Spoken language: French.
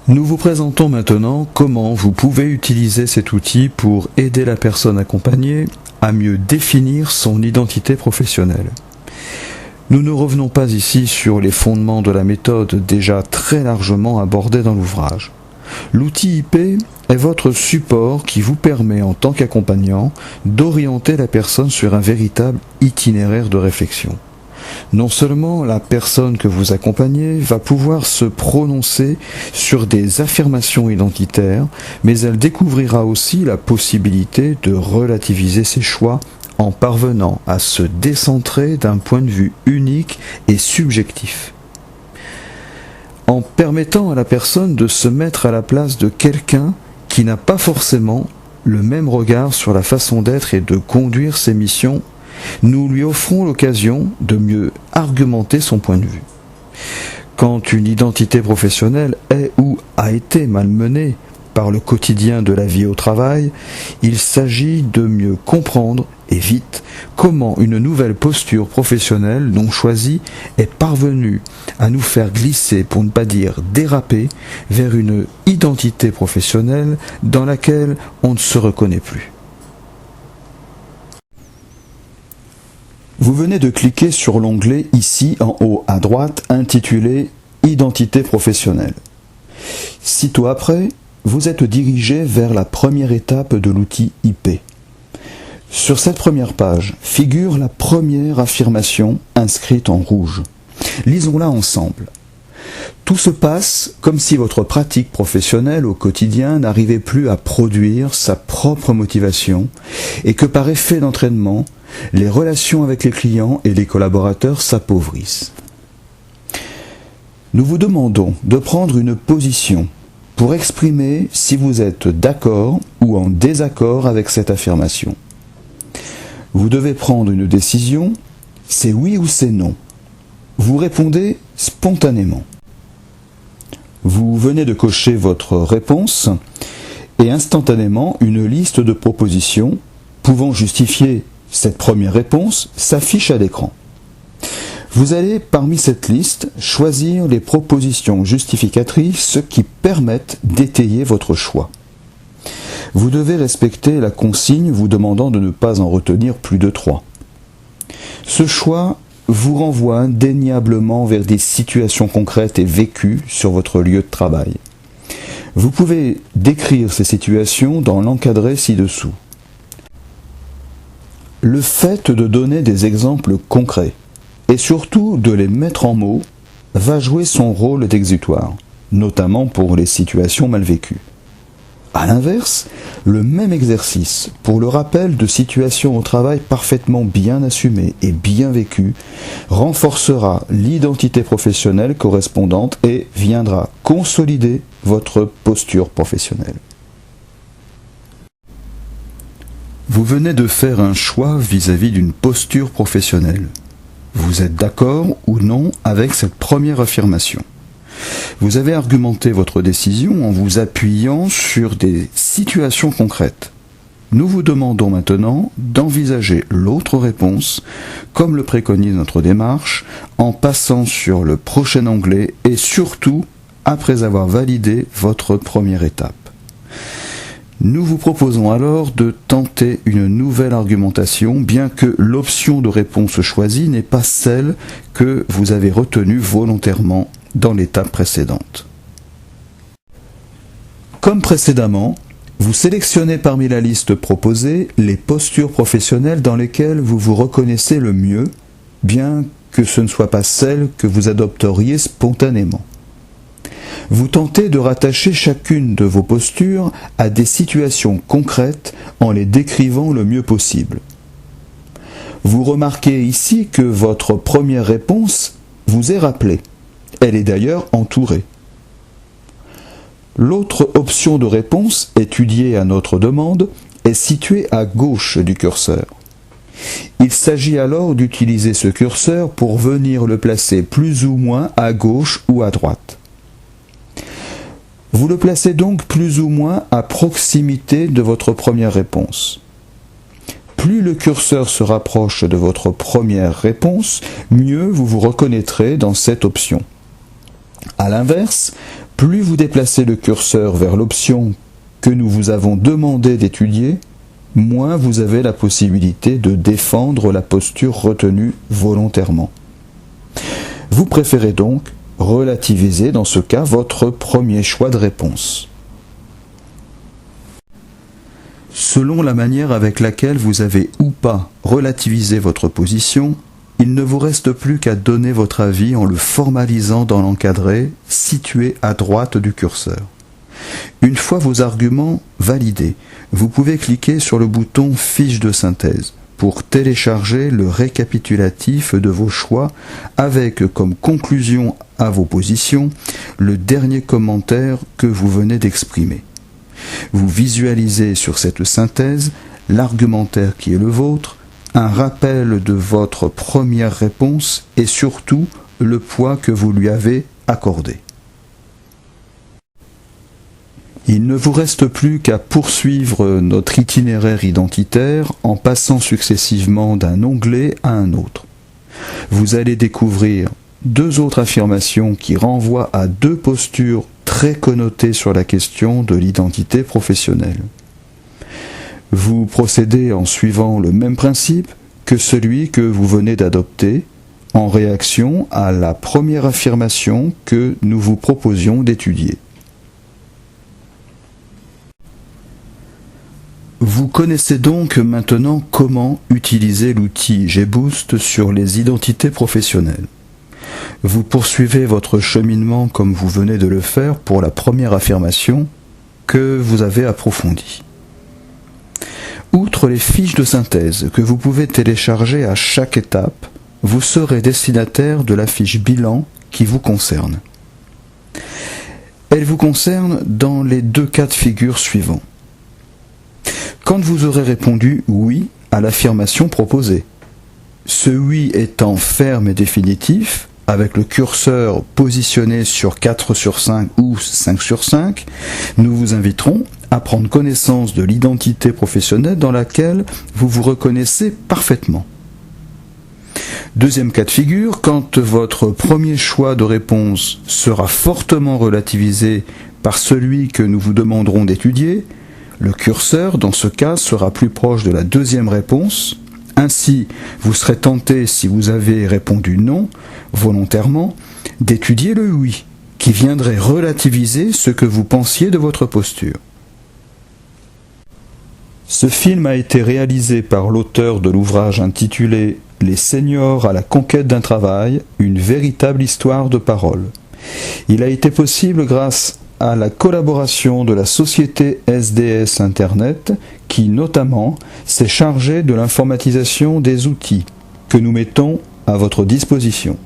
Nous vous présentons maintenant comment vous pouvez utiliser cet outil pour aider la personne accompagnée à mieux définir son identité professionnelle. Nous ne revenons pas ici sur les fondements de la méthode déjà très largement abordés dans l'ouvrage. L'outil IP est votre support qui vous permet en tant qu'accompagnant d'orienter la personne sur un véritable itinéraire de réflexion. Non seulement la personne que vous accompagnez va pouvoir se prononcer sur des affirmations identitaires, mais elle découvrira aussi la possibilité de relativiser ses choix en parvenant à se décentrer d'un point de vue unique et subjectif. En permettant à la personne de se mettre à la place de quelqu'un qui n'a pas forcément le même regard sur la façon d'être et de conduire ses missions, nous lui offrons l'occasion de mieux argumenter son point de vue. Quand une identité professionnelle est ou a été malmenée par le quotidien de la vie au travail, il s'agit de mieux comprendre, et vite, comment une nouvelle posture professionnelle non choisie est parvenue à nous faire glisser, pour ne pas dire déraper, vers une identité professionnelle dans laquelle on ne se reconnaît plus. Vous venez de cliquer sur l'onglet ici en haut à droite intitulé « Identité professionnelle ». Sitôt après, vous êtes dirigé vers la première étape de l'outil IP. Sur cette première page figure la première affirmation inscrite en rouge. Lisons-la ensemble. Tout se passe comme si votre pratique professionnelle au quotidien n'arrivait plus à produire sa propre motivation et que par effet d'entraînement, les relations avec les clients et les collaborateurs s'appauvrissent. Nous vous demandons de prendre une position pour exprimer si vous êtes d'accord ou en désaccord avec cette affirmation. Vous devez prendre une décision, c'est oui ou c'est non. Vous répondez spontanément. Vous venez de cocher votre réponse et instantanément une liste de propositions pouvant justifier cette première réponse s'affiche à l'écran. Vous allez, parmi cette liste, choisir les propositions justificatrices qui permettent d'étayer votre choix. Vous devez respecter la consigne vous demandant de ne pas en retenir plus de 3. Ce choix vous renvoie indéniablement vers des situations concrètes et vécues sur votre lieu de travail. Vous pouvez décrire ces situations dans l'encadré ci-dessous. Le fait de donner des exemples concrets et surtout de les mettre en mots va jouer son rôle d'exutoire, notamment pour les situations mal vécues. A l'inverse, le même exercice pour le rappel de situations au travail parfaitement bien assumées et bien vécues renforcera l'identité professionnelle correspondante et viendra consolider votre posture professionnelle. Vous venez de faire un choix vis-à-vis d'une posture professionnelle. Vous êtes d'accord ou non avec cette première affirmation. Vous avez argumenté votre décision en vous appuyant sur des situations concrètes. Nous vous demandons maintenant d'envisager l'autre réponse, comme le préconise notre démarche, en passant sur le prochain onglet et surtout après avoir validé votre première étape. Nous vous proposons alors de tenter une nouvelle argumentation, bien que l'option de réponse choisie n'est pas celle que vous avez retenue volontairement dans l'étape précédente. Comme précédemment, vous sélectionnez parmi la liste proposée les postures professionnelles dans lesquelles vous vous reconnaissez le mieux, bien que ce ne soit pas celle que vous adopteriez spontanément. Vous tentez de rattacher chacune de vos postures à des situations concrètes en les décrivant le mieux possible. Vous remarquez ici que votre première réponse vous est rappelée. Elle est d'ailleurs entourée. L'autre option de réponse, étudiée à notre demande, est située à gauche du curseur. Il s'agit alors d'utiliser ce curseur pour venir le placer plus ou moins à gauche ou à droite. Vous le placez donc plus ou moins à proximité de votre première réponse. Plus le curseur se rapproche de votre première réponse, mieux vous vous reconnaîtrez dans cette option. A l'inverse, Plus vous déplacez le curseur vers l'option que nous vous avons demandé d'étudier, moins vous avez la possibilité de défendre la posture retenue volontairement. Vous préférez donc relativiser dans ce cas votre premier choix de réponse. Selon la manière avec laquelle vous avez ou pas relativisé votre position, il ne vous reste plus qu'à donner votre avis en le formalisant dans l'encadré situé à droite du curseur. Une fois vos arguments validés, vous pouvez cliquer sur le bouton « Fiche de synthèse » pour télécharger le récapitulatif de vos choix avec comme conclusion à vos positions le dernier commentaire que vous venez d'exprimer. Vous visualisez sur cette synthèse l'argumentaire qui est le vôtre, un rappel de votre première réponse et surtout le poids que vous lui avez accordé. Il ne vous reste plus qu'à poursuivre notre itinéraire identitaire en passant successivement d'un onglet à un autre. Vous allez découvrir deux autres affirmations qui renvoient à deux postures très connotées sur la question de l'identité professionnelle. Vous procédez en suivant le même principe que celui que vous venez d'adopter en réaction à la première affirmation que nous vous proposions d'étudier. Vous connaissez donc maintenant comment utiliser l'outil GBoost sur les identités professionnelles. Vous poursuivez votre cheminement comme vous venez de le faire pour la première affirmation que vous avez approfondie. Outre les fiches de synthèse que vous pouvez télécharger à chaque étape, vous serez destinataire de la fiche bilan qui vous concerne. Elle vous concerne dans les deux cas de figure suivants. Quand vous aurez répondu « oui » à l'affirmation proposée, ce « oui » étant ferme et définitif, avec le curseur positionné sur 4 sur 5 ou 5 sur 5, nous vous inviterons à prendre connaissance de l'identité professionnelle dans laquelle vous vous reconnaissez parfaitement. Deuxième cas de figure, quand votre premier choix de réponse sera fortement relativisé par celui que nous vous demanderons d'étudier, le curseur, dans ce cas, sera plus proche de la deuxième réponse. Ainsi, vous serez tenté, si vous avez répondu non, volontairement, d'étudier le oui, qui viendrait relativiser ce que vous pensiez de votre posture. Ce film a été réalisé par l'auteur de l'ouvrage intitulé « Les seniors à la conquête d'un travail, une véritable histoire de parole ». Il a été possible grâce à la collaboration de la société SDS Internet qui, notamment, s'est chargée de l'informatisation des outils que nous mettons à votre disposition.